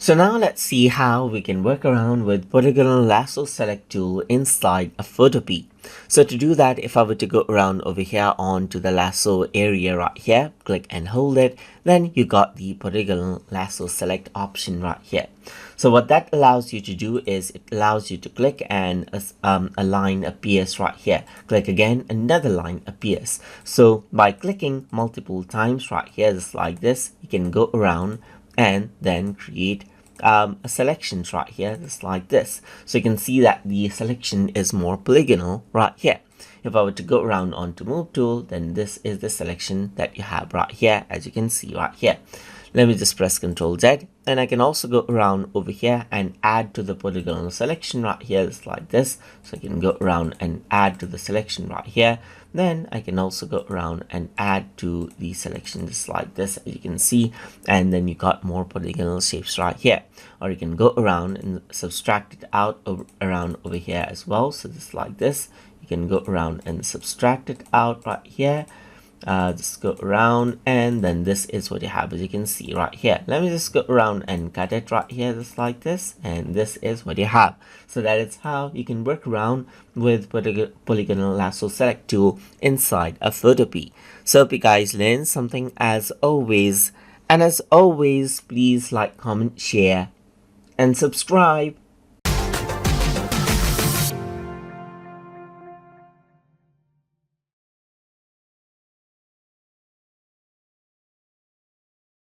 So now let's see how we can work around with Polygonal Lasso Select tool inside a Photopea. So to do that, if I were to go around over here onto the lasso area right here, click and hold it, then you got the Polygonal Lasso Select option right here. So what that allows you to do is it allows you to click and a line appears right here. Click again, another line appears. So by clicking multiple times right here, just like this, you can go around and then create a selection right here, just like this. So you can see that the selection is more polygonal right here. If I were to go around onto move tool, then this is the selection that you have right here, as you can see right here. Let me just press Ctrl Z, and I can also go around over here and add to the polygonal selection right here, just like this. So I can go around and add to the selection right here. Then I can also go around and add to the selection just like this, as you can see, and then you got more polygonal shapes right here. Or you can go around and subtract it out around over here as well. So just like this, you can go around and subtract it out right here. Just go around, and then this is what you have, as you can see right here. Let me just go around and cut it right here, just like this, and this is what you have. So that is how you can work around with Polygonal Lasso Select tool inside a Photopea. So hope you guys learned something as always, and as always, please like, comment, share, and subscribe.